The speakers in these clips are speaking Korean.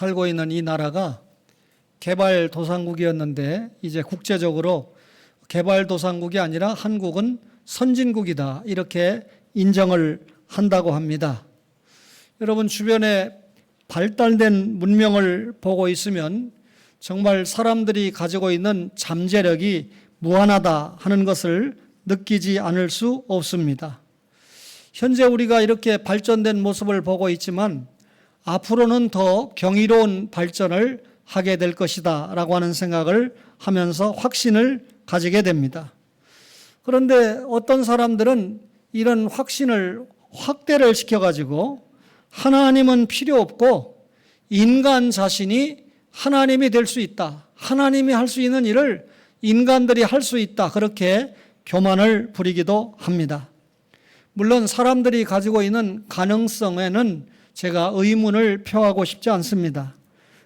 살고 있는 이 나라가 개발도상국이었는데 이제 국제적으로 개발도상국이 아니라 한국은 선진국이다, 이렇게 인정을 한다고 합니다. 여러분, 주변에 발달된 문명을 보고 있으면 정말 사람들이 가지고 있는 잠재력이 무한하다 하는 것을 느끼지 않을 수 없습니다. 현재 우리가 이렇게 발전된 모습을 보고 있지만 앞으로는 더 경이로운 발전을 하게 될 것이다 라고 하는 생각을 하면서 확신을 가지게 됩니다. 그런데 어떤 사람들은 이런 확신을 확대를 시켜가지고 하나님은 필요 없고 인간 자신이 하나님이 될 수 있다, 하나님이 할 수 있는 일을 인간들이 할 수 있다, 그렇게 교만을 부리기도 합니다. 물론 사람들이 가지고 있는 가능성에는 제가 의문을 표하고 싶지 않습니다.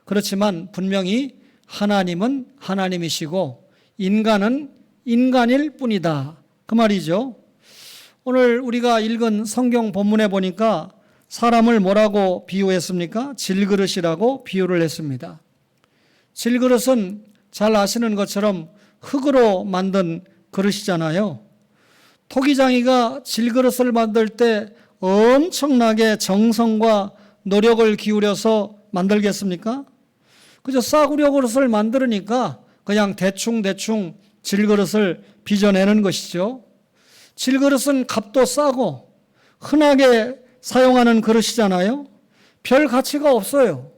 그렇지만 분명히 하나님은 하나님이시고 인간은 인간일 뿐이다, 그 말이죠. 오늘 우리가 읽은 성경 본문에 보니까 사람을 뭐라고 비유했습니까? 질그릇이라고 비유를 했습니다. 질그릇은 잘 아시는 것처럼 흙으로 만든 그릇이잖아요. 토기장이가 질그릇을 만들 때 엄청나게 정성과 노력을 기울여서 만들겠습니까? 그저 싸구려 그릇을 만들으니까 그냥 대충 질그릇을 빚어내는 것이죠. 질그릇은 값도 싸고 흔하게 사용하는 그릇이잖아요. 별 가치가 없어요.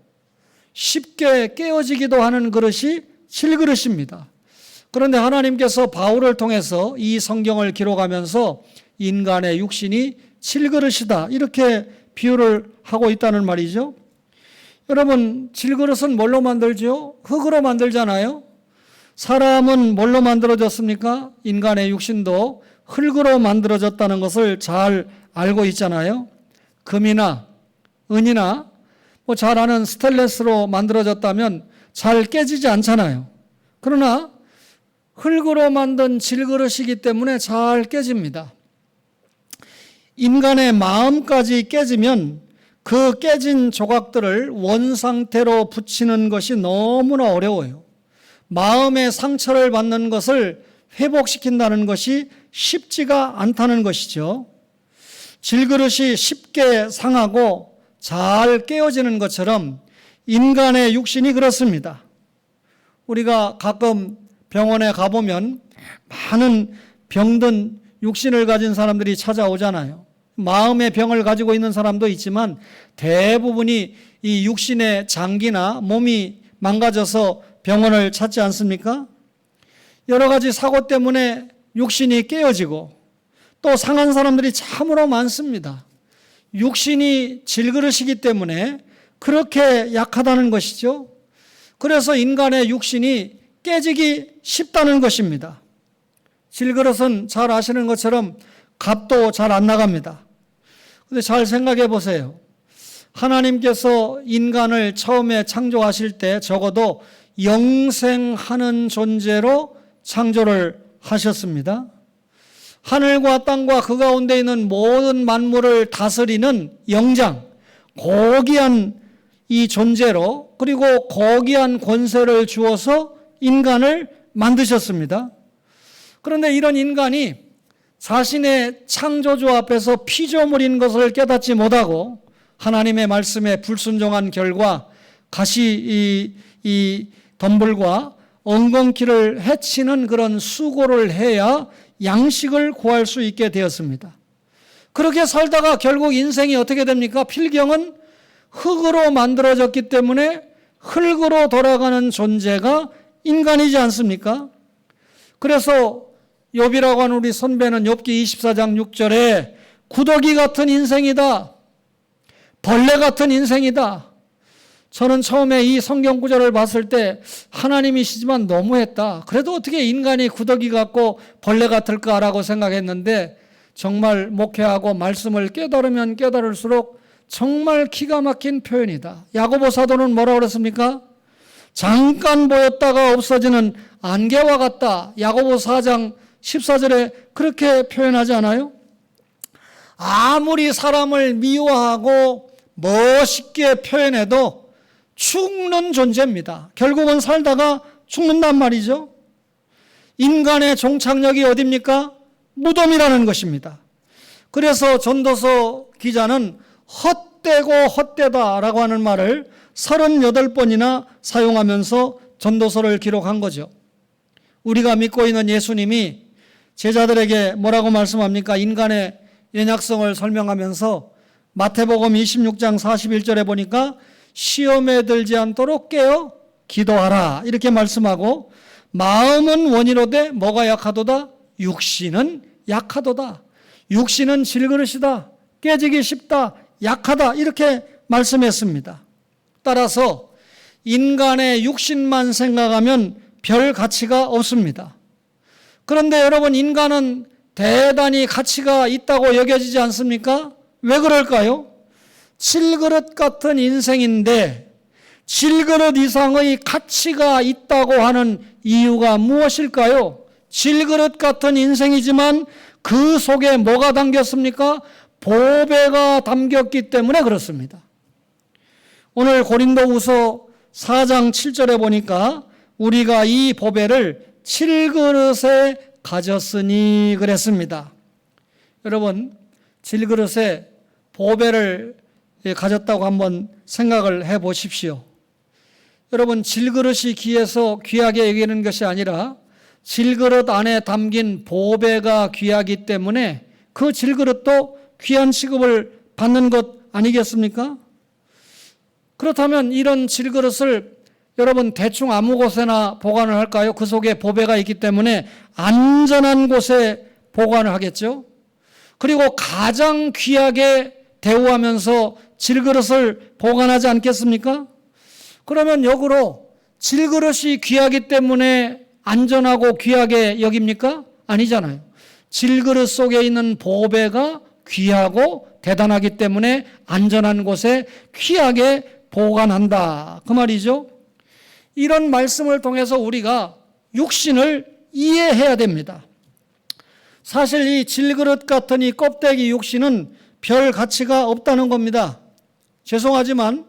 쉽게 깨어지기도 하는 그릇이 질그릇입니다. 그런데 하나님께서 바울을 통해서 이 성경을 기록하면서 인간의 육신이 질그릇이다, 이렇게 비유를 하고 있다는 말이죠. 여러분, 질그릇은 뭘로 만들죠? 흙으로 만들잖아요. 사람은 뭘로 만들어졌습니까? 인간의 육신도 흙으로 만들어졌다는 것을 잘 알고 있잖아요. 금이나 은이나 잘 아는 스테인리스로 만들어졌다면 잘 깨지지 않잖아요. 그러나 흙으로 만든 질그릇이기 때문에 잘 깨집니다. 인간의 마음까지 깨지면 그 깨진 조각들을 원상태로 붙이는 것이 너무나 어려워요. 마음의 상처를 받는 것을 회복시킨다는 것이 쉽지가 않다는 것이죠. 질그릇이 쉽게 상하고 잘 깨어지는 것처럼 인간의 육신이 그렇습니다. 우리가 가끔 병원에 가보면 많은 병든 육신을 가진 사람들이 찾아오잖아요. 마음의 병을 가지고 있는 사람도 있지만 대부분이 이 육신의 장기나 몸이 망가져서 병원을 찾지 않습니까? 여러 가지 사고 때문에 육신이 깨어지고 또 상한 사람들이 참으로 많습니다. 육신이 질그릇이기 때문에 그렇게 약하다는 것이죠. 그래서 인간의 육신이 깨지기 쉽다는 것입니다. 질그릇은 잘 아시는 것처럼 값도 잘 안 나갑니다. 근데 잘 생각해 보세요. 하나님께서 인간을 처음에 창조하실 때 적어도 영생하는 존재로 창조를 하셨습니다. 하늘과 땅과 그 가운데 있는 모든 만물을 다스리는 영장, 고귀한 이 존재로, 그리고 고귀한 권세를 주어서 인간을 만드셨습니다. 그런데 이런 인간이 자신의 창조주 앞에서 피조물인 것을 깨닫지 못하고 하나님의 말씀에 불순종한 결과 가시 이 덤불과 엉겅퀴를 해치는 그런 수고를 해야 양식을 구할 수 있게 되었습니다. 그렇게 살다가 결국 인생이 어떻게 됩니까? 필경은 흙으로 만들어졌기 때문에 흙으로 돌아가는 존재가 인간이지 않습니까? 그래서 욥이라고 하는 우리 선배는 욥기 24장 6절에 구더기 같은 인생이다, 벌레 같은 인생이다. 저는 처음에 이 성경 구절을 봤을 때 하나님이시지만 너무했다. 그래도 어떻게 인간이 구더기 같고 벌레 같을까라고 생각했는데 정말 목회하고 말씀을 깨달으면 깨달을수록 정말 기가 막힌 표현이다. 야고보 사도는 뭐라고 그랬습니까? 잠깐 보였다가 없어지는 안개와 같다. 야고보 4장 14절에 그렇게 표현하지 않아요? 아무리 사람을 미워하고 멋있게 표현해도 죽는 존재입니다. 결국은 살다가 죽는단 말이죠. 인간의 종착역이 어디입니까? 무덤이라는 것입니다. 그래서 전도서 기자는 헛되고 헛되다라고 하는 말을 38번이나 사용하면서 전도서를 기록한 거죠. 우리가 믿고 있는 예수님이 제자들에게 뭐라고 말씀합니까? 인간의 연약성을 설명하면서 마태복음 26장 41절에 보니까 시험에 들지 않도록 깨어 기도하라 이렇게 말씀하고, 마음은 원이로되 뭐가 약하도다? 육신은 약하도다. 육신은 질그릇이다. 깨지기 쉽다. 약하다. 이렇게 말씀했습니다. 따라서 인간의 육신만 생각하면 별 가치가 없습니다. 그런데 여러분, 인간은 대단히 가치가 있다고 여겨지지 않습니까? 왜 그럴까요? 질그릇 같은 인생인데 질그릇 이상의 가치가 있다고 하는 이유가 무엇일까요? 질그릇 같은 인생이지만 그 속에 뭐가 담겼습니까? 보배가 담겼기 때문에 그렇습니다. 오늘 고린도후서 4장 7절에 보니까 우리가 이 보배를 질그릇에 가졌으니 그랬습니다. 여러분, 질그릇에 보배를 가졌다고 한번 생각을 해 보십시오. 여러분, 질그릇이 귀해서 귀하게 여기는 것이 아니라 질그릇 안에 담긴 보배가 귀하기 때문에 그 질그릇도 귀한 취급을 받는 것 아니겠습니까? 그렇다면 이런 질그릇을 여러분 대충 아무 곳에나 보관을 할까요? 그 속에 보배가 있기 때문에 안전한 곳에 보관을 하겠죠. 그리고 가장 귀하게 대우하면서 질그릇을 보관하지 않겠습니까? 그러면 역으로 질그릇이 귀하기 때문에 안전하고 귀하게 여깁니까? 아니잖아요. 질그릇 속에 있는 보배가 귀하고 대단하기 때문에 안전한 곳에 귀하게 보관한다. 그 말이죠. 이런 말씀을 통해서 우리가 육신을 이해해야 됩니다. 사실 이 질그릇 같은 이 껍데기 육신은 별 가치가 없다는 겁니다. 죄송하지만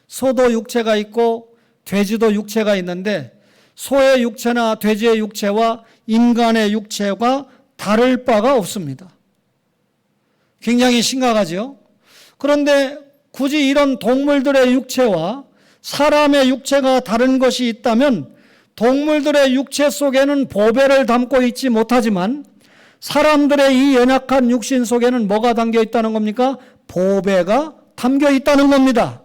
소도 육체가 있고 돼지도 육체가 있는데 소의 육체나 돼지의 육체와 인간의 육체가 다를 바가 없습니다. 굉장히 심각하죠. 그런데 굳이 이런 동물들의 육체와 사람의 육체가 다른 것이 있다면 동물들의 육체 속에는 보배를 담고 있지 못하지만 사람들의 이 연약한 육신 속에는 뭐가 담겨 있다는 겁니까? 보배가 담겨 있다는 겁니다.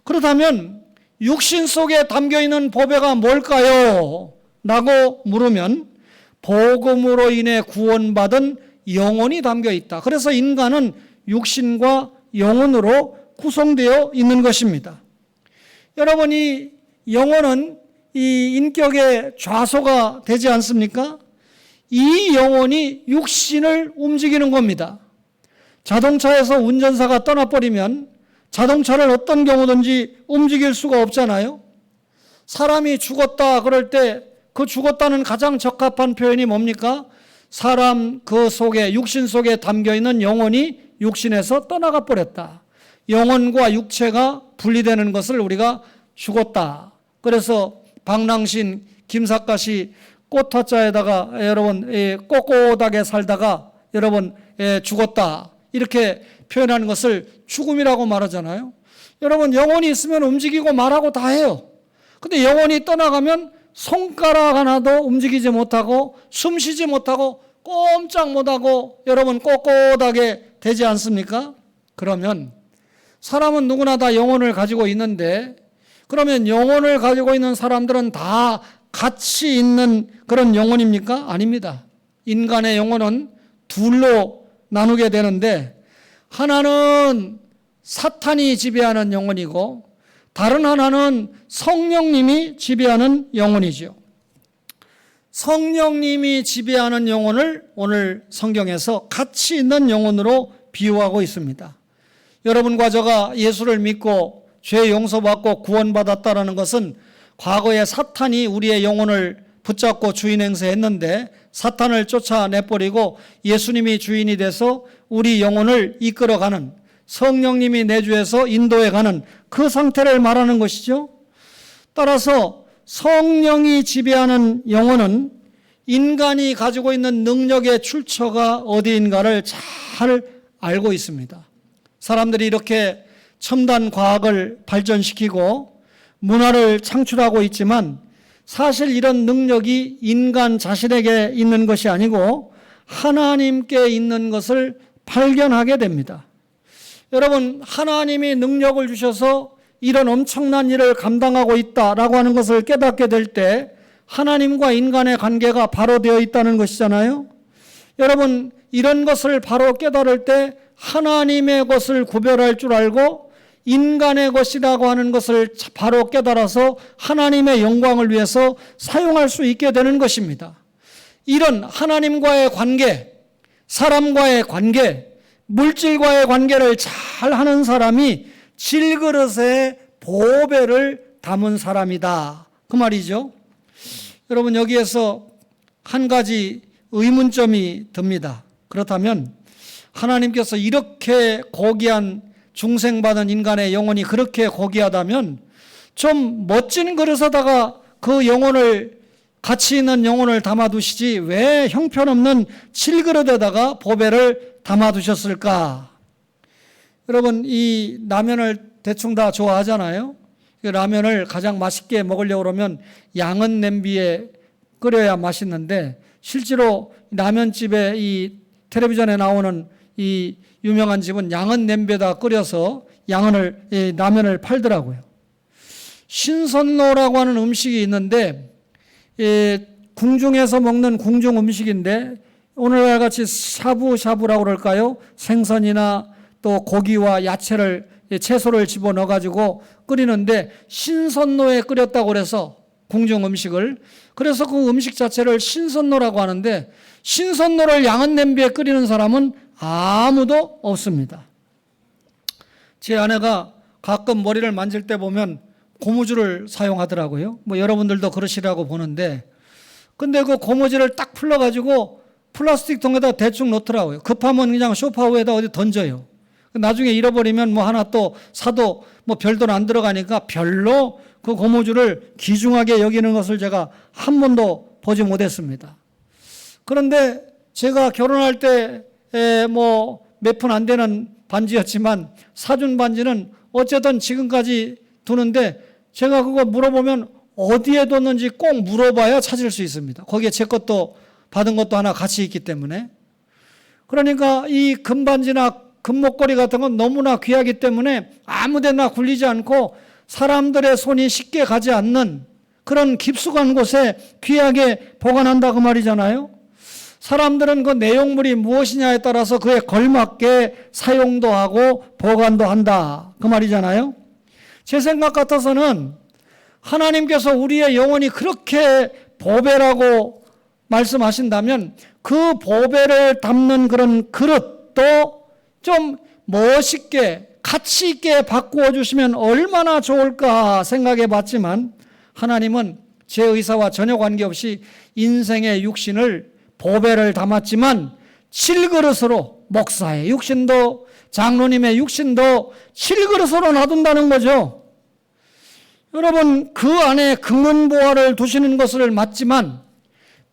그렇다면 육신 속에 담겨 있는 보배가 뭘까요? 라고 물으면 복음으로 인해 구원받은 영혼이 담겨 있다. 그래서 인간은 육신과 영혼으로 구성되어 있는 것입니다. 여러분, 이 영혼은 이 인격의 좌소가 되지 않습니까? 이 영혼이 육신을 움직이는 겁니다. 자동차에서 운전사가 떠나버리면 자동차를 어떤 경우든지 움직일 수가 없잖아요. 사람이 죽었다 그럴 때 그 죽었다는 가장 적합한 표현이 뭡니까? 사람 그 속에, 육신 속에 담겨있는 영혼이 육신에서 떠나가 버렸다. 영혼과 육체가 분리되는 것을 우리가 죽었다. 그래서 방랑신 김삿갓이 꽃화자에다가 여러분 꼿꼿하게 살다가 여러분 죽었다. 이렇게 표현하는 것을 죽음이라고 말하잖아요. 여러분, 영혼이 있으면 움직이고 말하고 다 해요. 근데 영혼이 떠나가면 손가락 하나도 움직이지 못하고 숨 쉬지 못하고 꼼짝 못하고 여러분 꼿꼿하게 되지 않습니까? 그러면 사람은 누구나 다 영혼을 가지고 있는데 그러면 영혼을 가지고 있는 사람들은 다 가치 있는 그런 영혼입니까? 아닙니다. 인간의 영혼은 둘로 나누게 되는데 하나는 사탄이 지배하는 영혼이고 다른 하나는 성령님이 지배하는 영혼이죠. 성령님이 지배하는 영혼을 오늘 성경에서 가치 있는 영혼으로 비유하고 있습니다. 여러분과 저가 예수를 믿고 죄 용서받고 구원받았다는 것은 과거에 사탄이 우리의 영혼을 붙잡고 주인 행세했는데 사탄을 쫓아내버리고 예수님이 주인이 돼서 우리 영혼을 이끌어가는 성령님이 내주해서 인도해가는 그 상태를 말하는 것이죠. 따라서 성령이 지배하는 영혼은 인간이 가지고 있는 능력의 출처가 어디인가를 잘 알고 있습니다. 사람들이 이렇게 첨단 과학을 발전시키고 문화를 창출하고 있지만 사실 이런 능력이 인간 자신에게 있는 것이 아니고 하나님께 있는 것을 발견하게 됩니다. 여러분, 하나님이 능력을 주셔서 이런 엄청난 일을 감당하고 있다라고 하는 것을 깨닫게 될 때 하나님과 인간의 관계가 바로 되어 있다는 것이잖아요. 여러분, 이런 것을 바로 깨달을 때 하나님의 것을 구별할 줄 알고 인간의 것이라고 하는 것을 바로 깨달아서 하나님의 영광을 위해서 사용할 수 있게 되는 것입니다. 이런 하나님과의 관계, 사람과의 관계, 물질과의 관계를 잘 하는 사람이 질그릇에 보배를 담은 사람이다. 그 말이죠. 여러분, 여기에서 한 가지 의문점이 듭니다. 그렇다면 하나님께서 이렇게 고귀한 중생받은 인간의 영혼이 그렇게 고귀하다면 좀 멋진 그릇에다가 그 영혼을, 가치 있는 영혼을 담아두시지 왜 형편없는 칠그릇에다가 보배를 담아두셨을까? 여러분, 이 라면을 대충 다 좋아하잖아요. 라면을 가장 맛있게 먹으려고 그러면 양은 냄비에 끓여야 맛있는데 실제로 라면집에 이 텔레비전에 나오는 이 유명한 집은 양은 냄비에다 끓여서 라면을 팔더라고요. 신선로라고 하는 음식이 있는데 궁중에서 먹는 궁중 음식인데 오늘날 같이 샤브샤브라고 그럴까요? 생선이나 또 고기와 야채를, 채소를 집어넣어 가지고 끓이는데 신선로에 끓였다고 그래서 궁중 음식을, 그래서 그 음식 자체를 신선로라고 하는데 신선로를 양은 냄비에 끓이는 사람은 아무도 없습니다. 제 아내가 가끔 머리를 만질 때 보면 고무줄을 사용하더라고요. 뭐 여러분들도 그러시라고 보는데, 근데 그 고무줄을 딱 풀러가지고 플라스틱 통에다 대충 넣더라고요. 급하면 그냥 소파 위에다 어디 던져요. 나중에 잃어버리면 뭐 하나 또 사도 뭐 별돈 안 들어가니까 별로 그 고무줄을 귀중하게 여기는 것을 제가 한 번도 보지 못했습니다. 그런데 제가 결혼할 때 뭐 몇 푼 안 되는 반지였지만 사준 반지는 어쨌든 지금까지 두는데 제가 그거 물어보면 어디에 뒀는지 꼭 물어봐야 찾을 수 있습니다. 거기에 제 것도 받은 것도 하나 같이 있기 때문에. 그러니까 이 금반지나 금목걸이 같은 건 너무나 귀하기 때문에 아무데나 굴리지 않고 사람들의 손이 쉽게 가지 않는 그런 깊숙한 곳에 귀하게 보관한다 그 말이잖아요. 사람들은 그 내용물이 무엇이냐에 따라서 그에 걸맞게 사용도 하고 보관도 한다 그 말이잖아요. 제 생각 같아서는 하나님께서 우리의 영혼이 그렇게 보배라고 말씀하신다면 그 보배를 담는 그런 그릇도 좀 멋있게 가치 있게 바꾸어 주시면 얼마나 좋을까 생각해 봤지만 하나님은 제 의사와 전혀 관계없이 인생의 육신을 보배를 담았지만 칠그릇으로 목사의 육신도 장로님의 육신도 칠그릇으로 놔둔다는 거죠. 여러분, 그 안에 금은보화를 두시는 것을 맞지만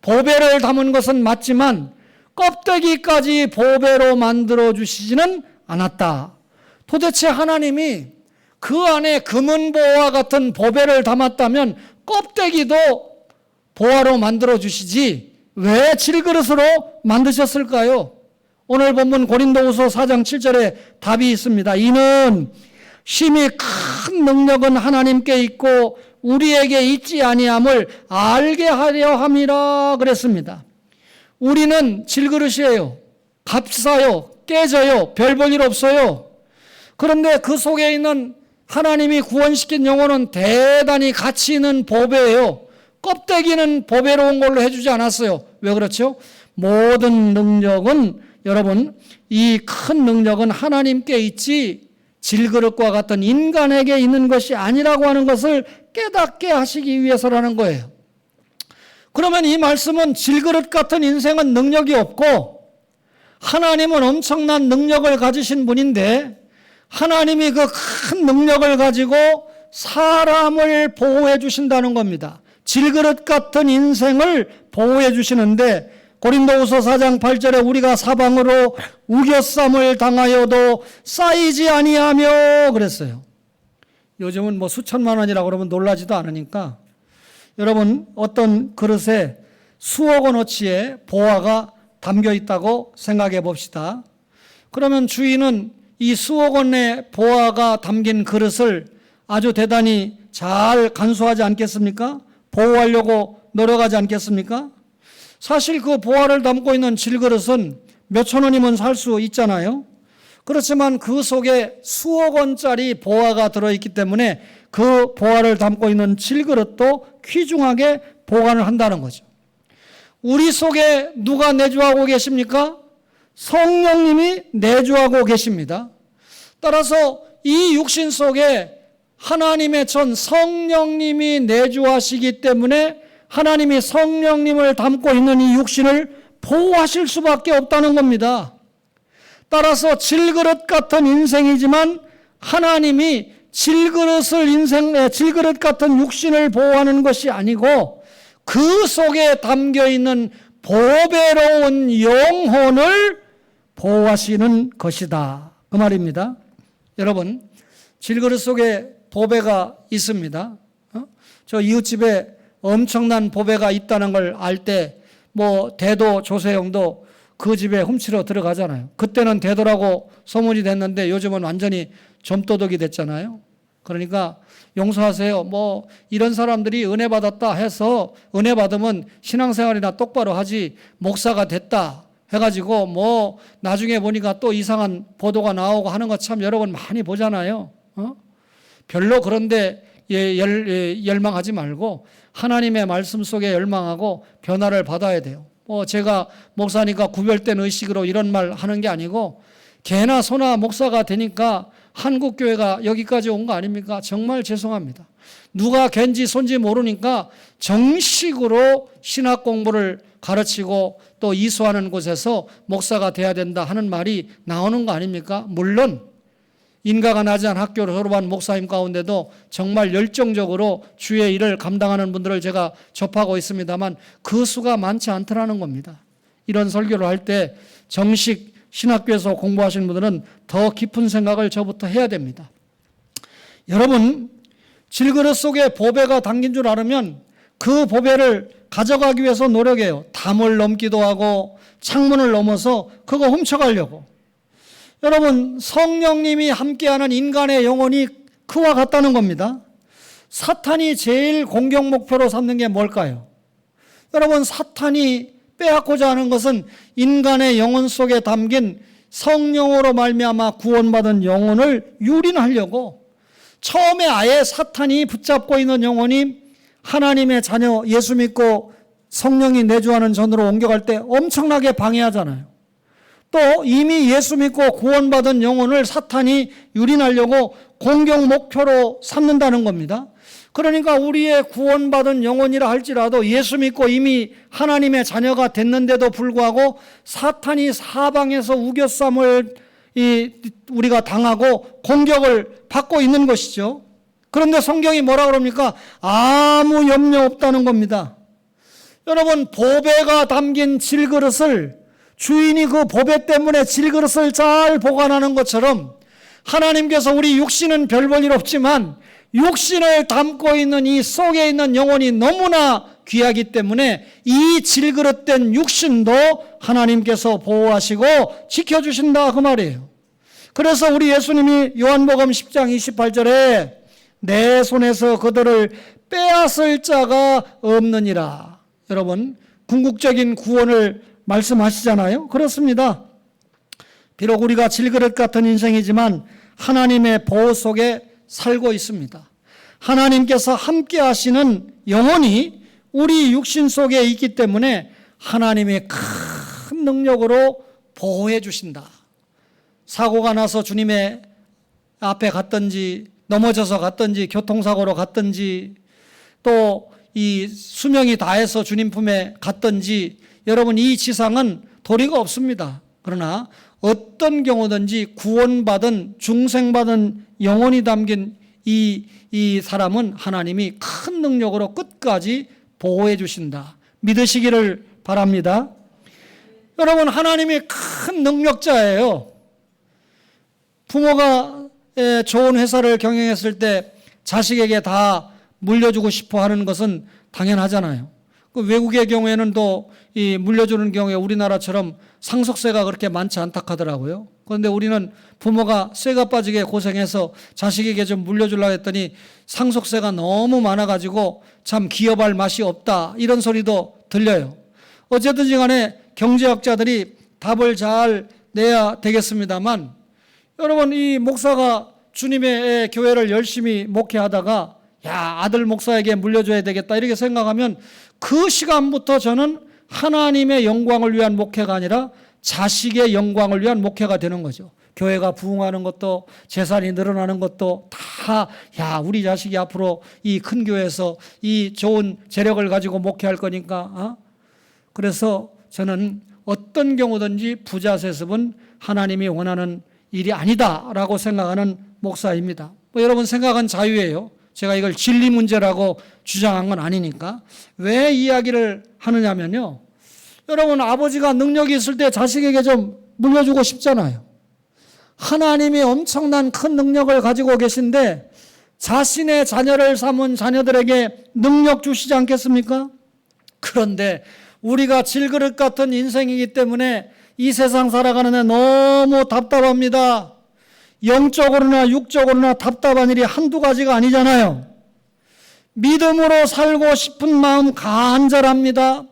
보배를 담은 것은 맞지만 껍데기까지 보배로 만들어 주시지는 않았다. 도대체 하나님이 그 안에 금은보화 같은 보배를 담았다면 껍데기도 보화로 만들어 주시지 왜 칠그릇으로 만드셨을까요? 오늘 본문 고린도후서 4장 7절에 답이 있습니다. 이는 심히 큰 능력은 하나님께 있고 우리에게 있지 아니함을 알게 하려 함이라 그랬습니다. 우리는 질그릇이에요. 값싸요. 깨져요. 별 볼 일 없어요. 그런데 그 속에 있는 하나님이 구원시킨 영혼은 대단히 가치 있는 보배예요. 껍데기는 보배로운 걸로 해주지 않았어요. 왜 그렇죠? 모든 능력은 여러분, 이 큰 능력은 하나님께 있지 질그릇과 같은 인간에게 있는 것이 아니라고 하는 것을 깨닫게 하시기 위해서라는 거예요. 그러면 이 말씀은 질그릇 같은 인생은 능력이 없고 하나님은 엄청난 능력을 가지신 분인데 하나님이 그 큰 능력을 가지고 사람을 보호해 주신다는 겁니다. 질그릇 같은 인생을 보호해 주시는데 고린도후서 4장 8절에 우리가 사방으로 우겨쌈을 당하여도 쌓이지 아니하며 그랬어요. 요즘은 뭐 수천만 원이라고 그러면 놀라지도 않으니까 여러분 어떤 그릇에 수억 원어치의 보화가 담겨 있다고 생각해 봅시다. 그러면 주인은 이 수억 원의 보화가 담긴 그릇을 아주 대단히 잘 간수하지 않겠습니까? 보호하려고 노력하지 않겠습니까? 사실 그 보화를 담고 있는 질그릇은 몇천 원이면 살 수 있잖아요. 그렇지만 그 속에 수억 원짜리 보화가 들어있기 때문에 그 보화를 담고 있는 질그릇도 귀중하게 보관을 한다는 거죠. 우리 속에 누가 내주하고 계십니까? 성령님이 내주하고 계십니다. 따라서 이 육신 속에 하나님의 전 성령님이 내주하시기 때문에 하나님이 성령님을 담고 있는 이 육신을 보호하실 수밖에 없다는 겁니다. 따라서 질그릇 같은 인생이지만 하나님이 질그릇 같은 육신을 보호하는 것이 아니고 그 속에 담겨 있는 보배로운 영혼을 보호하시는 것이다. 그 말입니다. 여러분, 질그릇 속에 보배가 있습니다. 저 이웃집에 엄청난 보배가 있다는 걸 알 때 뭐 대도 조세형도 그 집에 훔치러 들어가잖아요. 그때는 대도라고 소문이 됐는데 요즘은 완전히 점도둑이 됐잖아요. 그러니까 용서하세요. 뭐 이런 사람들이 은혜 받았다 해서 은혜 받으면 신앙생활이나 똑바로 하지 목사가 됐다 해가지고 뭐 나중에 보니까 또 이상한 보도가 나오고 하는 거 참 여러 번 많이 보잖아요. 별로 그런데 열망하지 말고 하나님의 말씀 속에 열망하고 변화를 받아야 돼요. 제가 목사니까 구별된 의식으로 이런 말 하는 게 아니고 개나 소나 목사가 되니까 한국교회가 여기까지 온 거 아닙니까? 정말 죄송합니다. 누가 갠지 손지 모르니까 정식으로 신학 공부를 가르치고 또 이수하는 곳에서 목사가 돼야 된다 하는 말이 나오는 거 아닙니까? 물론 인가가 나지 않은 학교를 졸업한 목사님 가운데도 정말 열정적으로 주의 일을 감당하는 분들을 제가 접하고 있습니다만 그 수가 많지 않더라는 겁니다. 이런 설교를 할 때 정식 신학교에서 공부하시는 분들은 더 깊은 생각을 저부터 해야 됩니다. 여러분, 질그릇 속에 보배가 담긴 줄 알으면 그 보배를 가져가기 위해서 노력해요. 담을 넘기도 하고 창문을 넘어서 그거 훔쳐가려고. 여러분, 성령님이 함께하는 인간의 영혼이 그와 같다는 겁니다. 사탄이 제일 공격 목표로 삼는 게 뭘까요? 여러분, 사탄이 빼앗고자 하는 것은 인간의 영혼 속에 담긴 성령으로 말미암아 구원받은 영혼을 유린하려고 처음에 아예 사탄이 붙잡고 있는 영혼이 하나님의 자녀 예수 믿고 성령이 내주하는 전으로 옮겨갈 때 엄청나게 방해하잖아요. 또 이미 예수 믿고 구원받은 영혼을 사탄이 유린하려고 공격 목표로 삼는다는 겁니다. 그러니까 우리의 구원받은 영혼이라 할지라도 예수 믿고 이미 하나님의 자녀가 됐는데도 불구하고 사탄이 사방에서 우겨쌈을 우리가 당하고 공격을 받고 있는 것이죠. 그런데 성경이 뭐라 그럽니까? 아무 염려 없다는 겁니다. 여러분, 보배가 담긴 질그릇을 주인이 그 보배 때문에 질그릇을 잘 보관하는 것처럼 하나님께서 우리 육신은 별 볼 일 없지만 육신을 담고 있는 이 속에 있는 영혼이 너무나 귀하기 때문에 이 질그릇된 육신도 하나님께서 보호하시고 지켜주신다 그 말이에요. 그래서 우리 예수님이 요한복음 10장 28절에 내 손에서 그들을 빼앗을 자가 없느니라. 여러분, 궁극적인 구원을 말씀하시잖아요. 그렇습니다. 비록 우리가 질그릇 같은 인생이지만 하나님의 보호 속에 살고 있습니다. 하나님께서 함께 하시는 영혼이 우리 육신 속에 있기 때문에 하나님의 큰 능력으로 보호해 주신다. 사고가 나서 주님의 앞에 갔든지 넘어져서 갔든지 교통사고로 갔든지 또 이 수명이 다해서 주님 품에 갔든지 여러분 이 지상은 도리가 없습니다. 그러나 어떤 경우든지 구원받은 중생받은 영혼이 담긴 이 사람은 하나님이 큰 능력으로 끝까지 보호해 주신다. 믿으시기를 바랍니다. 여러분, 하나님이 큰 능력자예요. 부모가 좋은 회사를 경영했을 때 자식에게 다 물려주고 싶어 하는 것은 당연하잖아요. 그 외국의 경우에는 또 이 물려주는 경우에 우리나라처럼 상속세가 그렇게 많지 않다 하더라고요. 그런데 우리는 부모가 쇠가 빠지게 고생해서 자식에게 좀 물려주려고 했더니 상속세가 너무 많아가지고 참 기업할 맛이 없다, 이런 소리도 들려요. 어쨌든지 간에 경제학자들이 답을 잘 내야 되겠습니다만, 여러분, 이 목사가 주님의 교회를 열심히 목회하다가 야, 아들 목사에게 물려줘야 되겠다 이렇게 생각하면 그 시간부터 저는 하나님의 영광을 위한 목회가 아니라 자식의 영광을 위한 목회가 되는 거죠. 교회가 부흥하는 것도 재산이 늘어나는 것도 다 야, 우리 자식이 앞으로 이 큰 교회에서 이 좋은 재력을 가지고 목회할 거니까. 그래서 저는 어떤 경우든지 부자 세습은 하나님이 원하는 일이 아니다라고 생각하는 목사입니다. 여러분, 생각은 자유예요. 제가 이걸 진리 문제라고 주장한 건 아니니까. 왜 이야기를 하느냐면요, 여러분, 아버지가 능력이 있을 때 자식에게 좀 물려주고 싶잖아요. 하나님이 엄청난 큰 능력을 가지고 계신데 자신의 자녀를 삼은 자녀들에게 능력 주시지 않겠습니까? 그런데 우리가 질그릇 같은 인생이기 때문에 이 세상 살아가는데 너무 답답합니다. 영적으로나 육적으로나 답답한 일이 한두 가지가 아니잖아요. 믿음으로 살고 싶은 마음 간절합니다.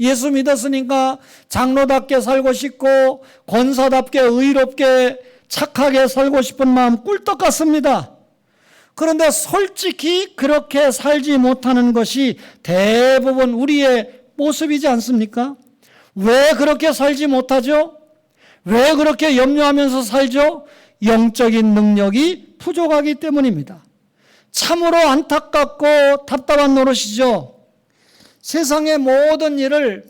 예수 믿었으니까 장로답게 살고 싶고 권사답게 의롭게 착하게 살고 싶은 마음 꿀떡 같습니다. 그런데 솔직히 그렇게 살지 못하는 것이 대부분 우리의 모습이지 않습니까? 왜 그렇게 살지 못하죠? 왜 그렇게 염려하면서 살죠? 영적인 능력이 부족하기 때문입니다. 참으로 안타깝고 답답한 노릇이죠. 세상의 모든 일을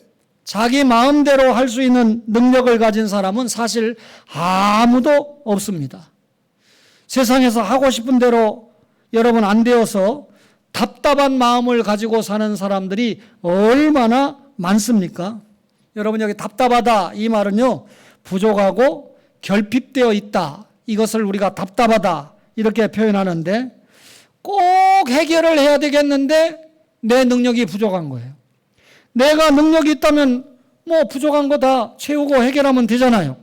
자기 마음대로 할 수 있는 능력을 가진 사람은 사실 아무도 없습니다. 세상에서 하고 싶은 대로 여러분 안 되어서 답답한 마음을 가지고 사는 사람들이 얼마나 많습니까? 여러분, 여기 답답하다 이 말은요, 부족하고 결핍되어 있다, 이것을 우리가 답답하다 이렇게 표현하는데, 꼭 해결을 해야 되겠는데 내 능력이 부족한 거예요. 내가 능력이 있다면 뭐 부족한 거 다 채우고 해결하면 되잖아요.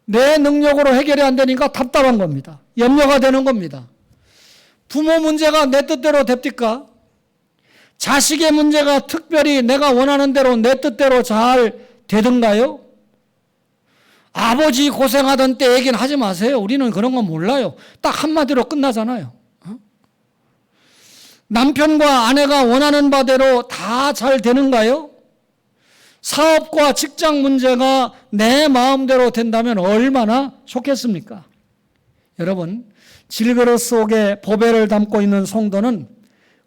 내 능력으로 해결이 안 되니까 답답한 겁니다. 염려가 되는 겁니다. 부모 문제가 내 뜻대로 됩니까? 자식의 문제가 특별히 내가 원하는 대로 내 뜻대로 잘 되던가요? 아버지 고생하던 때 얘기는 하지 마세요. 우리는 그런 거 몰라요. 딱 한마디로 끝나잖아요. 남편과 아내가 원하는 바대로 다 잘 되는가요? 사업과 직장 문제가 내 마음대로 된다면 얼마나 좋겠습니까? 여러분, 질그릇 속에 보배를 담고 있는 성도는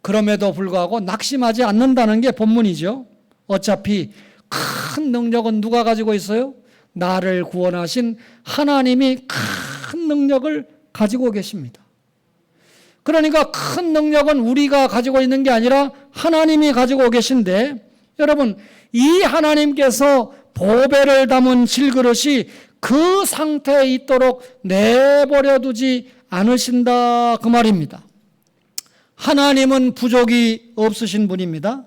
그럼에도 불구하고 낙심하지 않는다는 게 본문이죠. 어차피 큰 능력은 누가 가지고 있어요? 나를 구원하신 하나님이 큰 능력을 가지고 계십니다. 그러니까 큰 능력은 우리가 가지고 있는 게 아니라 하나님이 가지고 계신데, 여러분, 이 하나님께서 보배를 담은 질그릇이 그 상태에 있도록 내버려 두지 않으신다, 그 말입니다. 하나님은 부족이 없으신 분입니다.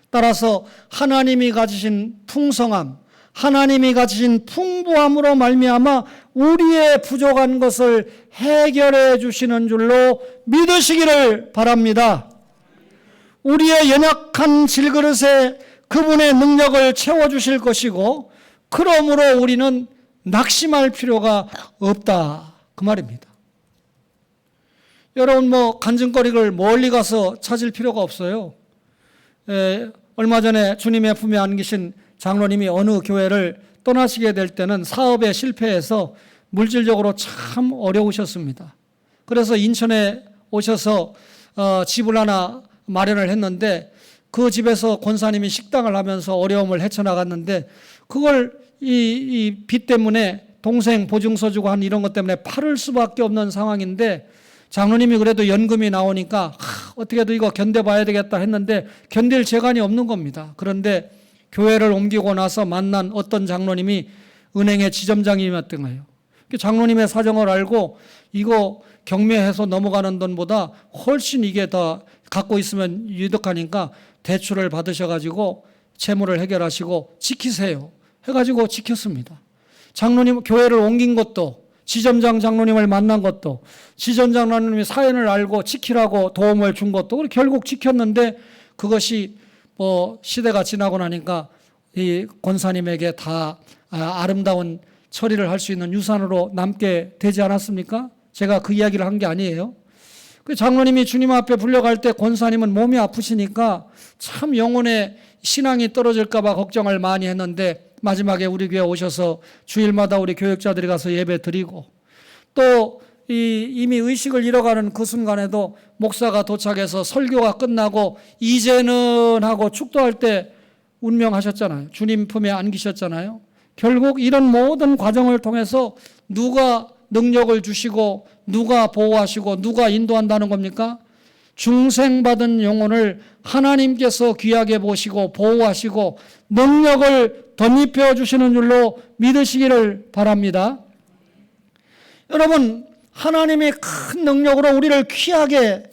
따라서 하나님이 가지신 풍성함, 하나님이 가지신 풍부함으로 말미암아 우리의 부족한 것을 해결해 주시는 줄로 믿으시기를 바랍니다. 우리의 연약한 질그릇에 그분의 능력을 채워주실 것이고, 그러므로 우리는 낙심할 필요가 없다, 그 말입니다. 여러분, 간증거리를 멀리 가서 찾을 필요가 없어요. 얼마 전에 주님의 품에 안기신 장로님이 어느 교회를 떠나시게 될 때는 사업에 실패해서 물질적으로 참 어려우셨습니다. 그래서 인천에 오셔서 집을 하나 마련을 했는데, 그 집에서 권사님이 식당을 하면서 어려움을 헤쳐나갔는데, 그걸 이 빚 때문에 동생 보증서 주고 한 이런 것 때문에 팔을 수밖에 없는 상황인데 장로님이 그래도 연금이 나오니까 어떻게든 이거 견뎌봐야 되겠다 했는데 견딜 재간이 없는 겁니다. 그런데 교회를 옮기고 나서 만난 어떤 장로님이 은행의 지점장님이었던 거예요. 장로님의 사정을 알고 이거 경매해서 넘어가는 돈보다 훨씬 이게 더 갖고 있으면 유득하니까 대출을 받으셔가지고 채무를 해결하시고 지키세요 해가지고 지켰습니다. 장로님 교회를 옮긴 것도, 지점장 장로님을 만난 것도, 지점장 장로님이 사연을 알고 지키라고 도움을 준 것도 결국 지켰는데 그것이 시대가 지나고 나니까 이 권사님에게 다 아름다운 처리를 할 수 있는 유산으로 남게 되지 않았습니까? 제가 그 이야기를 한 게 아니에요. 그 장로님이 주님 앞에 불려갈 때 권사님은 몸이 아프시니까 참 영혼의 신앙이 떨어질까 봐 걱정을 많이 했는데 마지막에 우리 교회 오셔서 주일마다 우리 교역자들이 가서 예배 드리고 또 이미 의식을 잃어가는 그 순간에도 목사가 도착해서 설교가 끝나고 이제는 하고 축도할 때 운명하셨잖아요. 주님 품에 안기셨잖아요. 결국 이런 모든 과정을 통해서 누가 능력을 주시고 누가 보호하시고 누가 인도한다는 겁니까? 중생받은 영혼을 하나님께서 귀하게 보시고 보호하시고 능력을 덧입혀 주시는 줄로 믿으시기를 바랍니다. 여러분, 하나님이 큰 능력으로 우리를 귀하게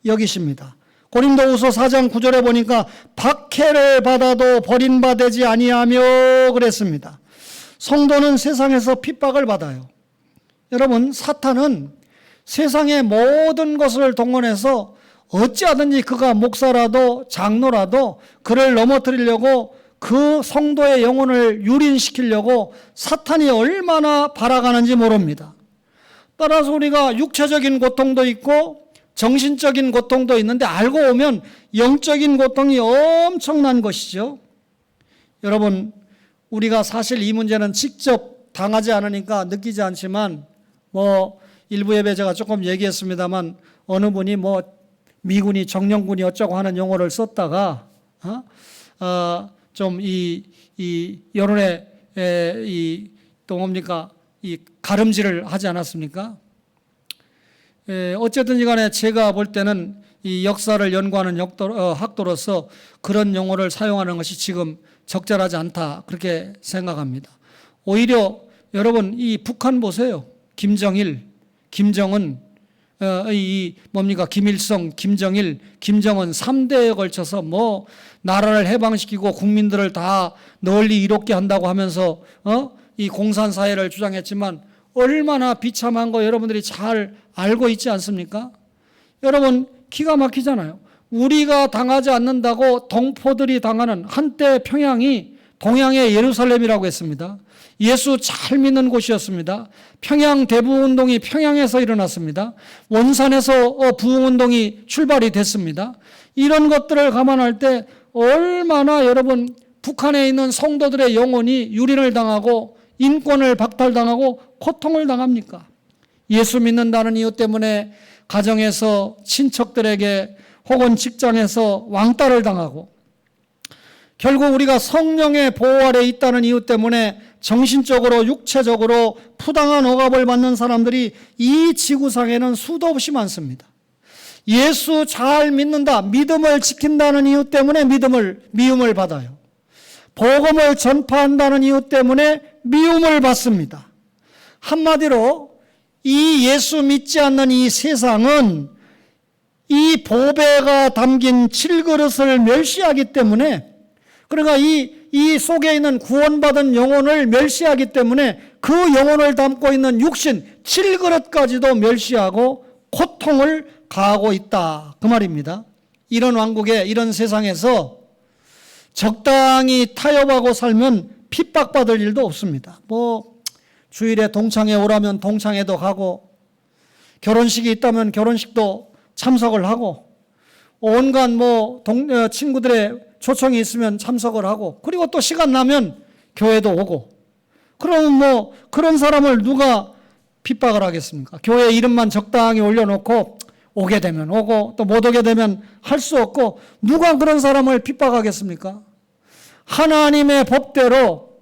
여기십니다. 고린도후서 4장 9절에 보니까 박해를 받아도 버림받지 아니하며 그랬습니다. 성도는 세상에서 핍박을 받아요. 여러분, 사탄은 세상의 모든 것을 동원해서 어찌하든지 그가 목사라도 장로라도 그를 넘어뜨리려고 그 성도의 영혼을 유린시키려고 사탄이 얼마나 발악하는지 모릅니다. 따라서 우리가 육체적인 고통도 있고 정신적인 고통도 있는데 알고 보면 영적인 고통이 엄청난 것이죠. 여러분, 우리가 사실 이 문제는 직접 당하지 않으니까 느끼지 않지만 일부 예배 제가 조금 얘기했습니다만 어느 분이 미군이 정령군이 어쩌고 하는 용어를 썼다가 좀 이 여론에 또 뭡니까 이 가름질을 하지 않았습니까? 어쨌든 간에 제가 볼 때는 이 역사를 연구하는 학도로서 그런 용어를 사용하는 것이 지금 적절하지 않다 그렇게 생각합니다. 오히려 여러분 이 북한 보세요. 김정일, 김정은, 김일성, 김정일, 김정은 3대에 걸쳐서 나라를 해방시키고 국민들을 다 널리 이롭게 한다고 하면서 이 공산사회를 주장했지만 얼마나 비참한 거 여러분들이 잘 알고 있지 않습니까? 여러분 기가 막히잖아요. 우리가 당하지 않는다고 동포들이 당하는 한때 평양이 동양의 예루살렘이라고 했습니다. 예수 잘 믿는 곳이었습니다. 평양 대부운동이 평양에서 일어났습니다. 원산에서 부흥운동이 출발이 됐습니다. 이런 것들을 감안할 때 얼마나 여러분 북한에 있는 성도들의 영혼이 유린을 당하고 인권을 박탈당하고 고통을 당합니까? 예수 믿는다는 이유 때문에 가정에서 친척들에게 혹은 직장에서 왕따를 당하고 결국 우리가 성령의 보호 아래 있다는 이유 때문에 정신적으로 육체적으로 부당한 억압을 받는 사람들이 이 지구상에는 수도 없이 많습니다. 예수 잘 믿는다, 믿음을 지킨다는 이유 때문에 미움을 받아요. 복음을 전파한다는 이유 때문에 미움을 받습니다. 한마디로 이 예수 믿지 않는 이 세상은 이 보배가 담긴 칠그릇을 멸시하기 때문에 그러니까 이 속에 있는 구원받은 영혼을 멸시하기 때문에 그 영혼을 담고 있는 육신 7그릇까지도 멸시하고 고통을 가하고 있다 그 말입니다. 이런 왕국에 이런 세상에서 적당히 타협하고 살면 핍박받을 일도 없습니다. 주일에 동창회 오라면 동창회도 가고 결혼식이 있다면 결혼식도 참석을 하고 온갖 친구들의 초청이 있으면 참석을 하고 그리고 또 시간 나면 교회도 오고 그러면 그런 사람을 누가 핍박을 하겠습니까? 교회 이름만 적당히 올려놓고 오게 되면 오고 또 못 오게 되면 할 수 없고 누가 그런 사람을 핍박하겠습니까? 하나님의 법대로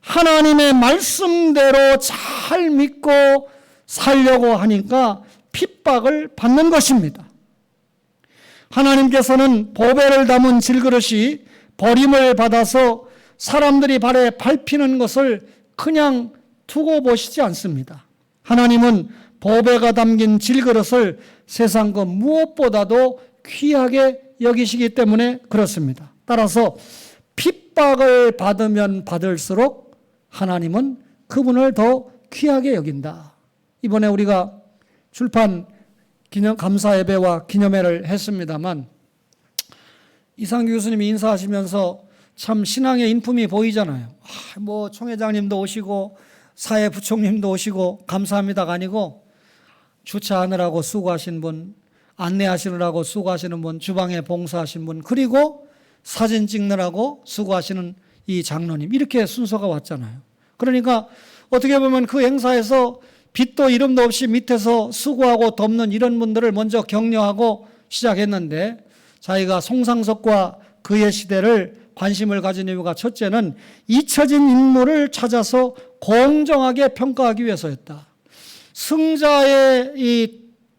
하나님의 말씀대로 잘 믿고 살려고 하니까 핍박을 받는 것입니다. 하나님께서는 보배를 담은 질그릇이 버림을 받아서 사람들이 발에 밟히는 것을 그냥 두고 보시지 않습니다. 하나님은 보배가 담긴 질그릇을 세상 그 무엇보다도 귀하게 여기시기 때문에 그렇습니다. 따라서 핍박을 받으면 받을수록 하나님은 그분을 더 귀하게 여긴다. 이번에 우리가 출판 감사 예배와 기념회를 했습니다만 이상규 교수님이 인사하시면서 참 신앙의 인품이 보이잖아요. 뭐 총회장님도 오시고 사회부총님도 오시고 감사합니다가 아니고 주차하느라고 수고하신 분, 안내하시느라고 수고하시는 분, 주방에 봉사하신 분, 그리고 사진 찍느라고 수고하시는 이 장로님, 이렇게 순서가 왔잖아요. 그러니까 어떻게 보면 그 행사에서 빛도 이름도 없이 밑에서 수고하고 덮는 이런 분들을 먼저 격려하고 시작했는데, 자기가 송상석과 그의 시대를 관심을 가진 이유가 첫째는 잊혀진 인물을 찾아서 공정하게 평가하기 위해서였다. 승자의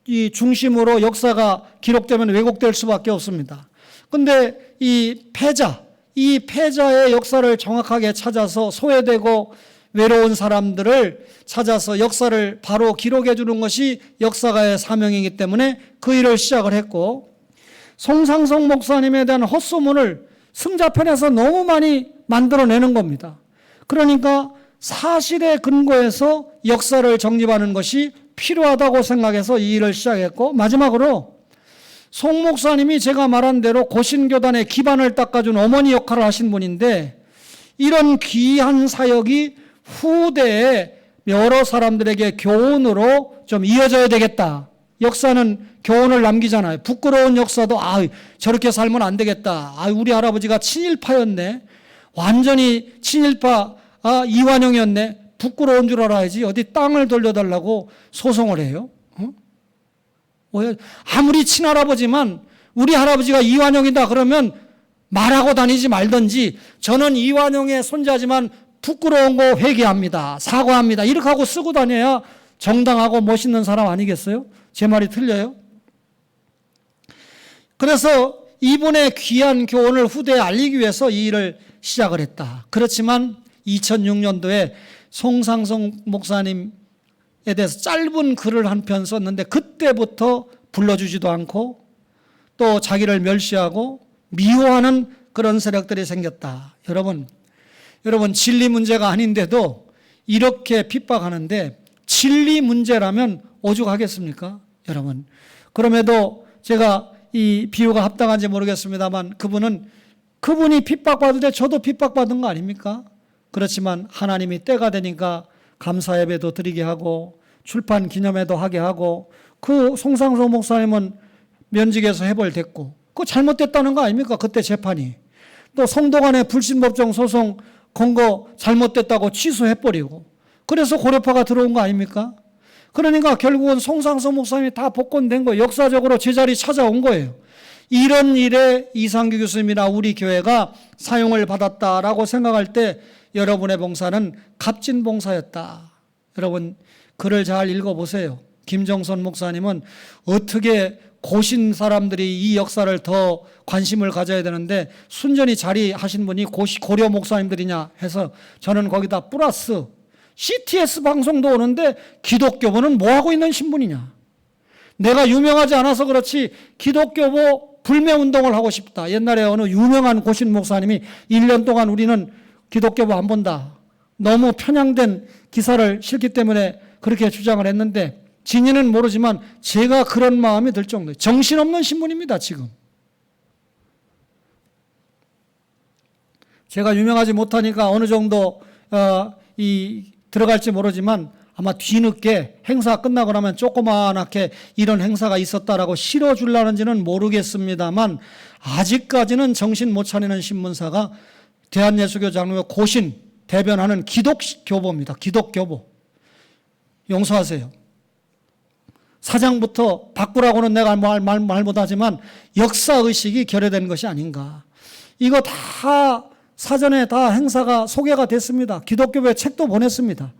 이 중심으로 역사가 기록되면 왜곡될 수밖에 없습니다. 그런데 이 패자의 역사를 정확하게 찾아서 소외되고 외로운 사람들을 찾아서 역사를 바로 기록해 주는 것이 역사가의 사명이기 때문에 그 일을 시작을 했고, 송상석 목사님에 대한 헛소문을 승자편에서 너무 많이 만들어내는 겁니다. 그러니까 사실에 근거해서 역사를 정립하는 것이 필요하다고 생각해서 이 일을 시작했고, 마지막으로 송 목사님이 제가 말한 대로 고신교단의 기반을 닦아준 어머니 역할을 하신 분인데, 이런 귀한 사역이 후대에 여러 사람들에게 교훈으로 좀 이어져야 되겠다. 역사는 교훈을 남기잖아요. 부끄러운 역사도 저렇게 살면 안 되겠다. 우리 할아버지가 친일파였네. 완전히 친일파 이완용이었네. 부끄러운 줄 알아야지. 어디 땅을 돌려달라고 소송을 해요. 아무리 친할아버지만 우리 할아버지가 이완용이다 그러면 말하고 다니지 말든지, 저는 이완용의 손자지만 부끄러운 거 회개합니다. 사과합니다. 이렇게 하고 쓰고 다녀야 정당하고 멋있는 사람 아니겠어요? 제 말이 틀려요? 그래서 이분의 귀한 교훈을 후대에 알리기 위해서 이 일을 시작을 했다. 그렇지만 2006년도에 송상석 목사님에 대해서 짧은 글을 한 편 썼는데, 그때부터 불러주지도 않고 또 자기를 멸시하고 미워하는 그런 세력들이 생겼다. 여러분 진리 문제가 아닌데도 이렇게 핍박하는데, 진리 문제라면 오죽하겠습니까? 여러분, 그럼에도 제가 이 비유가 합당한지 모르겠습니다만 그분이 핍박받을 때 저도 핍박받은 거 아닙니까? 그렇지만 하나님이 때가 되니까 감사 예배도 드리게 하고 출판 기념회도 하게 하고, 그 송상석 목사님은 면직에서 해벌됐고, 그거 잘못됐다는 거 아닙니까? 그때 재판이. 또 성도 간의 불신법정 소송 건 거 잘못됐다고 취소해버리고, 그래서 고려파가 들어온 거 아닙니까? 그러니까 결국은 송상석 목사님이 다 복권된 거예요. 역사적으로 제자리 찾아온 거예요. 이런 일에 이상규 교수님이나 우리 교회가 사용을 받았다라고 생각할 때 여러분의 봉사는 값진 봉사였다. 여러분 글을 잘 읽어보세요. 김정선 목사님은 어떻게 고신 사람들이 이 역사를 더 관심을 가져야 되는데 순전히 자리하신 분이 고려 목사님들이냐 해서 저는 거기다 플러스 CTS 방송도 오는데 기독교부는 뭐하고 있는 신분이냐. 내가 유명하지 않아서 그렇지 기독교부 불매운동을 하고 싶다. 옛날에 어느 유명한 고신 목사님이 1년 동안 우리는 기독교부 안 본다. 너무 편향된 기사를 실기 때문에 그렇게 주장을 했는데, 진위는 모르지만 제가 그런 마음이 들 정도예요. 정신없는 신분입니다, 지금. 제가 유명하지 못하니까 어느 정도 들어갈지 모르지만 아마 뒤늦게 행사 끝나고 나면 조그만하게 이런 행사가 있었다라고 실어주려는지는 모르겠습니다만, 아직까지는 정신 못 차리는 신문사가 대한예수교 장로회 고신 대변하는 기독교보입니다. 기독교보. 용서하세요. 사장부터 바꾸라고는 내가 말 못하지만 역사의식이 결여된 것이 아닌가. 이거 다 사전에 다 행사가 소개가 됐습니다. 기독교회 책도 보냈습니다.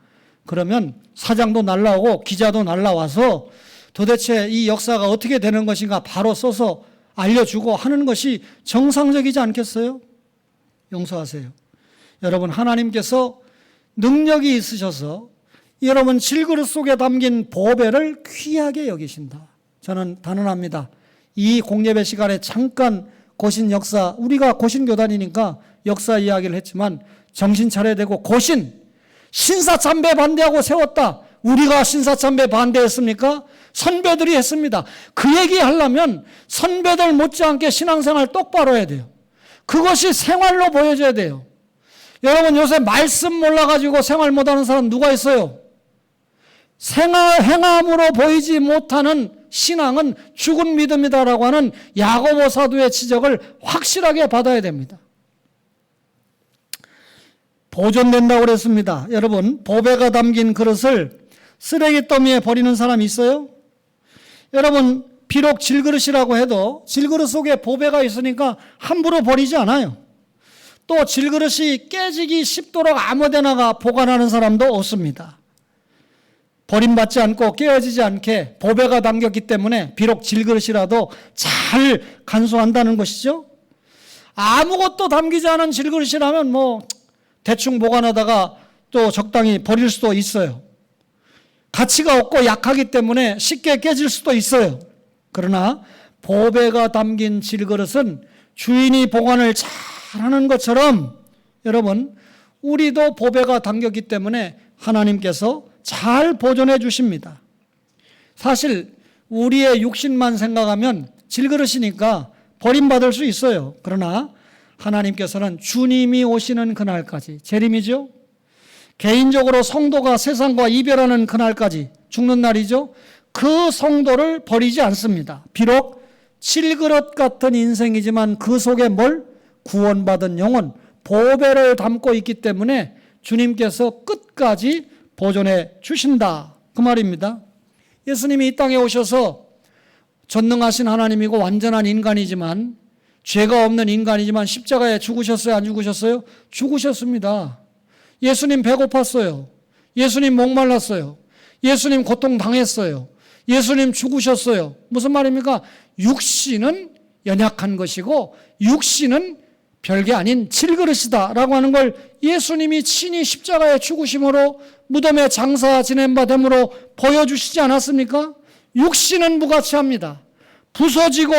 그러면 사장도 날라오고 기자도 날라와서 도대체 이 역사가 어떻게 되는 것인가 바로 써서 알려주고 하는 것이 정상적이지 않겠어요? 용서하세요. 여러분, 하나님께서 능력이 있으셔서 여러분 질그릇 속에 담긴 보배를 귀하게 여기신다. 저는 단언합니다. 이 공예배 시간에 잠깐 고신 역사, 우리가 고신교단이니까 역사 이야기를 했지만 정신 차려야 되고, 고신, 신사참배 반대하고 세웠다. 우리가 신사참배 반대했습니까? 선배들이 했습니다. 그 얘기 하려면 선배들 못지않게 신앙생활 똑바로 해야 돼요. 그것이 생활로 보여져야 돼요. 여러분, 요새 말씀 몰라가지고 생활 못하는 사람 누가 있어요? 행함으로 보이지 못하는 신앙은 죽은 믿음이다라고 하는 야고보 사도의 지적을 확실하게 받아야 됩니다. 보존된다고 그랬습니다. 여러분, 보배가 담긴 그릇을 쓰레기 더미에 버리는 사람이 있어요? 여러분, 비록 질그릇이라고 해도 질그릇 속에 보배가 있으니까 함부로 버리지 않아요. 또 질그릇이 깨지기 쉽도록 아무데나가 보관하는 사람도 없습니다. 버림받지 않고 깨어지지 않게 보배가 담겼기 때문에 비록 질그릇이라도 잘 간수한다는 것이죠. 아무것도 담기지 않은 질그릇이라면 뭐 대충 보관하다가 또 적당히 버릴 수도 있어요. 가치가 없고 약하기 때문에 쉽게 깨질 수도 있어요. 그러나 보배가 담긴 질그릇은 주인이 보관을 잘하는 것처럼 여러분, 우리도 보배가 담겼기 때문에 하나님께서 잘 보존해 주십니다. 사실 우리의 육신만 생각하면 질그릇이니까 버림받을 수 있어요. 그러나 하나님께서는 주님이 오시는 그날까지, 재림이죠. 개인적으로 성도가 세상과 이별하는 그날까지, 죽는 날이죠. 그 성도를 버리지 않습니다. 비록 질그릇 같은 인생이지만 그 속에 뭘? 구원받은 영혼, 보배를 담고 있기 때문에 주님께서 끝까지 보존해 주신다, 그 말입니다. 예수님이 이 땅에 오셔서 전능하신 하나님이고 완전한 인간이지만, 죄가 없는 인간이지만 십자가에 죽으셨어요? 안 죽으셨어요? 죽으셨습니다. 예수님 배고팠어요. 예수님 목말랐어요. 예수님 고통당했어요. 예수님 죽으셨어요. 무슨 말입니까? 육신은 연약한 것이고 육신은 별게 아닌 질그릇이다 라고 하는 걸 예수님이 친히 십자가에 죽으심으로 무덤에 장사 지낸 바 됨으로 보여주시지 않았습니까? 육신은 무가치합니다. 부서지고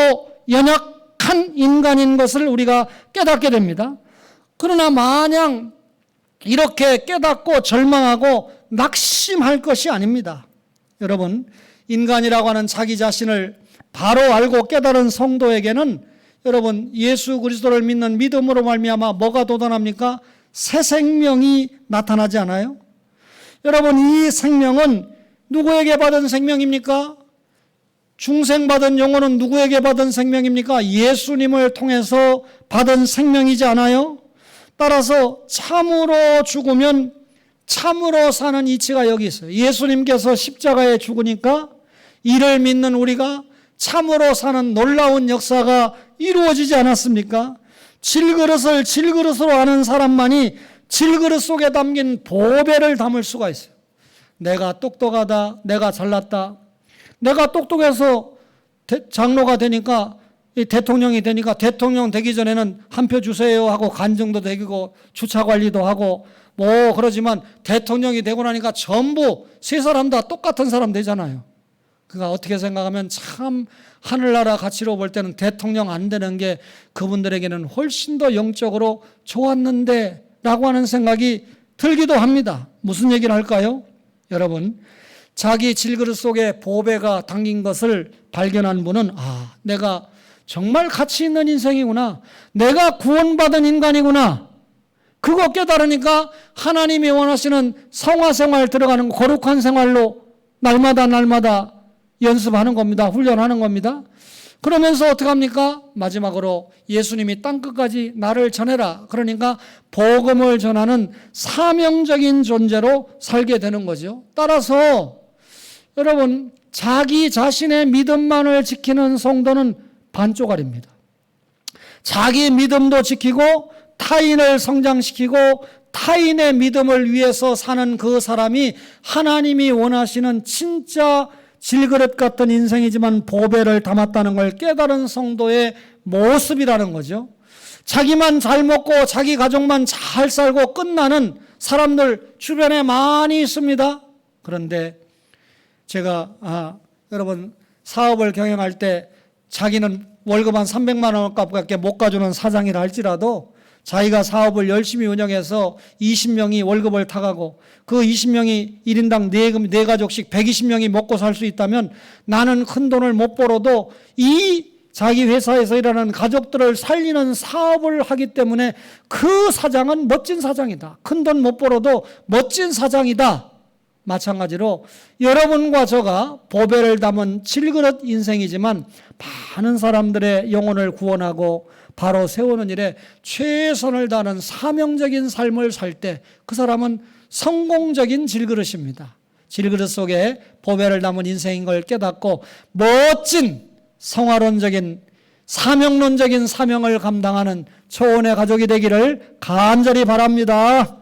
연약한 인간인 것을 우리가 깨닫게 됩니다. 그러나 마냥 이렇게 깨닫고 절망하고 낙심할 것이 아닙니다. 여러분, 인간이라고 하는 자기 자신을 바로 알고 깨달은 성도에게는 여러분, 예수 그리스도를 믿는 믿음으로 말미암아 뭐가 돋아납니까? 새 생명이 나타나지 않아요? 여러분, 이 생명은 누구에게 받은 생명입니까? 중생받은 영혼은 누구에게 받은 생명입니까? 예수님을 통해서 받은 생명이지 않아요? 따라서 참으로 죽으면 참으로 사는 이치가 여기 있어요. 예수님께서 십자가에 죽으니까 이를 믿는 우리가 참으로 사는 놀라운 역사가 이루어지지 않았습니까? 질그릇을 질그릇으로 아는 사람만이 질그릇 속에 담긴 보배를 담을 수가 있어요. 내가 똑똑하다, 내가 잘났다, 내가 똑똑해서 장로가 되니까, 대통령이 되니까 대통령 되기 전에는 한 표 주세요 하고 간증도 되고 주차 관리도 하고 뭐 그러지만 대통령이 되고 나니까 전부 세 사람 다 똑같은 사람 되잖아요. 그러니까 어떻게 생각하면 참 하늘나라 가치로 볼 때는 대통령 안 되는 게 그분들에게는 훨씬 더 영적으로 좋았는데 라고 하는 생각이 들기도 합니다. 무슨 얘기를 할까요? 여러분, 자기 질그릇 속에 보배가 담긴 것을 발견한 분은 내가 정말 가치 있는 인생이구나, 내가 구원받은 인간이구나, 그거 깨달으니까 하나님이 원하시는 성화생활 들어가는 거룩한 생활로 날마다 연습하는 겁니다. 훈련하는 겁니다. 그러면서 어떻게 합니까? 마지막으로 예수님이 땅끝까지 나를 전해라, 그러니까 복음을 전하는 사명적인 존재로 살게 되는 거죠. 따라서 여러분, 자기 자신의 믿음만을 지키는 성도는 반쪽알입니다. 자기 믿음도 지키고 타인을 성장시키고 타인의 믿음을 위해서 사는 그 사람이 하나님이 원하시는 진짜 질그릇 같은 인생이지만 보배를 담았다는 걸 깨달은 성도의 모습이라는 거죠. 자기만 잘 먹고 자기 가족만 잘 살고 끝나는 사람들 주변에 많이 있습니다. 그런데 제가 여러분 사업을 경영할 때 자기는 월급 한 300만 원값밖에 못 가주는 사장이라 할지라도 자기가 사업을 열심히 운영해서 20명이 월급을 타가고 그 20명이 1인당 4가족씩 120명이 먹고 살 수 있다면 나는 큰 돈을 못 벌어도 이 자기 회사에서 일하는 가족들을 살리는 사업을 하기 때문에 그 사장은 멋진 사장이다. 큰 돈 못 벌어도 멋진 사장이다. 마찬가지로 여러분과 저가 보배를 담은 질그릇 인생이지만 많은 사람들의 영혼을 구원하고 바로 세우는 일에 최선을 다하는 사명적인 삶을 살 때 그 사람은 성공적인 질그릇입니다. 질그릇 속에 보배를 담은 인생인 걸 깨닫고 멋진 성화론적인 사명론적인 사명을 감당하는 초원의 가족이 되기를 간절히 바랍니다.